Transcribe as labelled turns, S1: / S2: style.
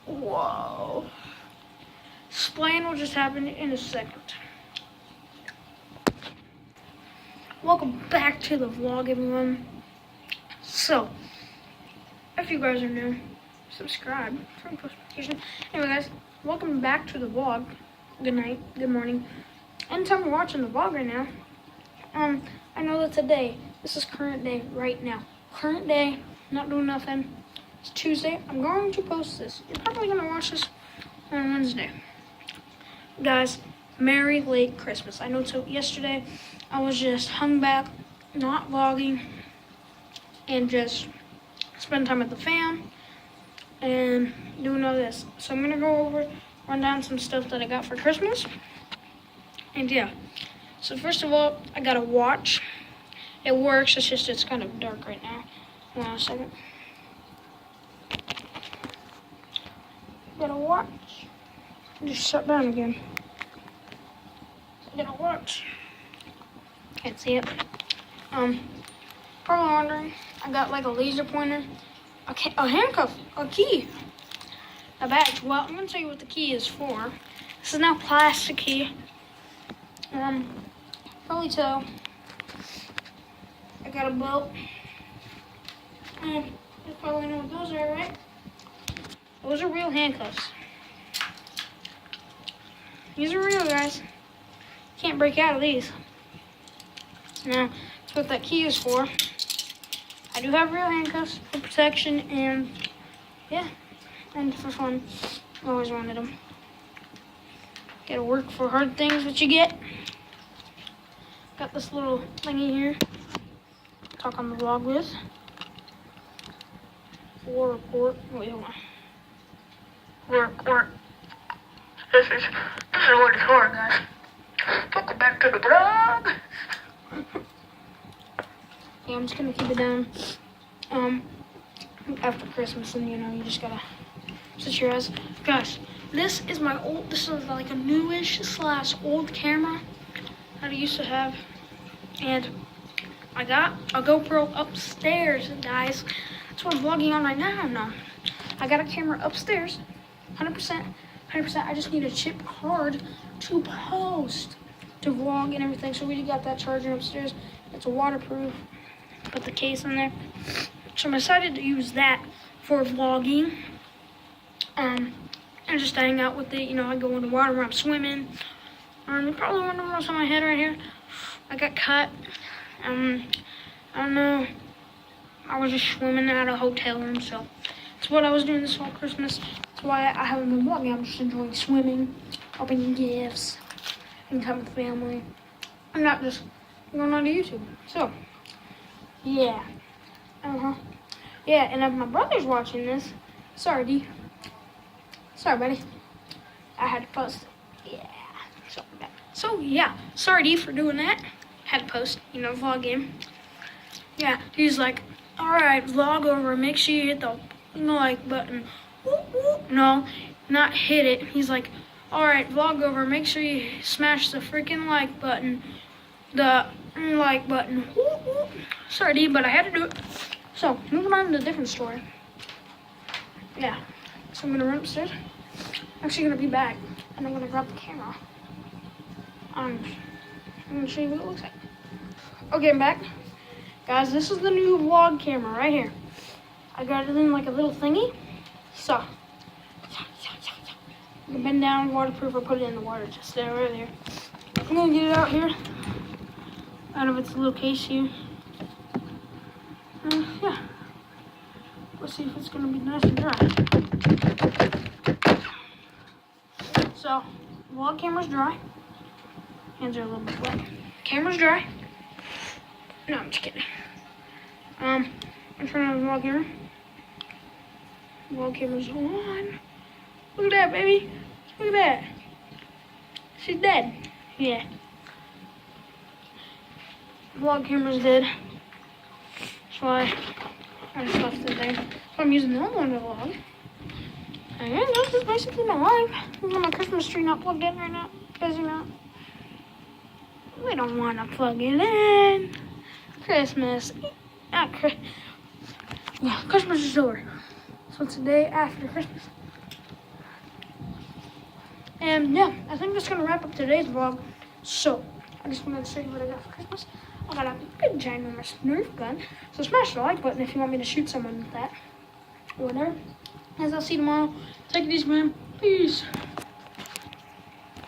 S1: Whoa. Explain what just happened in a second. Welcome back to the vlog, everyone. So, if you guys are new, subscribe, turn post notifications. Anyway, guys, welcome back to the vlog. Good night, good morning. Anytime you're watching the vlog right now, I know that today, this is current day right now. Current day, not doing nothing. It's Tuesday. I'm going to post this. You're probably going to watch this on Wednesday. Guys, Merry late Christmas. I know so yesterday I was just hung back, not vlogging, and just spend time with the fam and doing all this. So I'm going to go over, run down some stuff that I got for Christmas. And yeah. So first of all, I got a watch. It works, it's just it's kind of dark right now. Hold on a second. Got a watch. Just shut down again. Got a watch. Can't see it. Probably wondering. I got like a laser pointer, a handcuff, a key, a badge. Well, I'm gonna tell you what the key is for. This is now plastic key. Probably tell. I got a belt. You probably know what those are, right? Those are real handcuffs. These are real, guys. Can't break out of these. Now, that's what that key is for. I do have real handcuffs for protection and, yeah, and for fun. I always wanted them. Gotta work for hard things, what you get. Got this little thingy here. Talk on the vlog with. War report. Wait, hold on. War. This is what it's for, guys. Welcome back to the vlog. Yeah, I'm just gonna keep it down. After Christmas, and you just gotta sit your eyes. Guys, this is like a newish / old camera that I used to have, and I got a GoPro upstairs, guys. That's what I'm vlogging on right now. No, I got a camera upstairs, 100%. I just need a chip card to post, to vlog and everything. So we got that charger upstairs. It's a waterproof. Put the case in there. So I decided to use that for vlogging. And just hang out with it. I go in the water when I'm swimming. You probably wonder what's on my head right here. I got cut. I don't know. I was just swimming at a hotel room, so that's what I was doing this whole Christmas. That's why I haven't been vlogging. I'm just enjoying swimming, opening gifts, spending time with the family. I'm not just going on to YouTube. So, yeah. Yeah, and if my brother's watching this, sorry, D. Sorry, buddy. I had to post it. Yeah. So, yeah. Sorry, D, for doing that. Had to post, vlog him. Yeah, he's like, alright, vlog over. Make sure you hit the like button. Whoop, whoop. No, not hit it. He's like, alright, vlog over. Make sure you smash the freaking like button. The like button. Whoop, whoop. Sorry, D, but I had to do it. So, moving on to a different story. Yeah, so I'm going to run upstairs. I'm actually going to be back, and I'm going to grab the camera. I'm going to show you what it looks like. Okay, I'm back. Guys, this is the new vlog camera right here. I got it in like a little thingy. So, you can bend down, waterproof, or put it in the water. Just there, right there. I'm going to get it out here. Out of its little case here. Yeah. Let's see if it's going to be nice and dry. So, vlog camera's dry. Hands are a little bit wet. Camera's dry. No, I'm just kidding. I'm turning on the vlog camera. Vlog camera's on. Look at that, baby. Look at that. She's dead. Yeah. Vlog camera's dead. That's why I just left it there. So I'm using the other one to vlog. And yeah, this is basically my life. I've got my Christmas tree not plugged in right now. Because, we don't want to plug it in. Christmas. Yeah, Christmas is over. So it's the day after Christmas. And yeah, I think that's gonna wrap up today's vlog. So I just wanted to show you what I got for Christmas. I got a big ginormous Nerf gun. So smash the like button if you want me to shoot someone with that or whatever. As I'll see you tomorrow. Take it easy, man. Peace.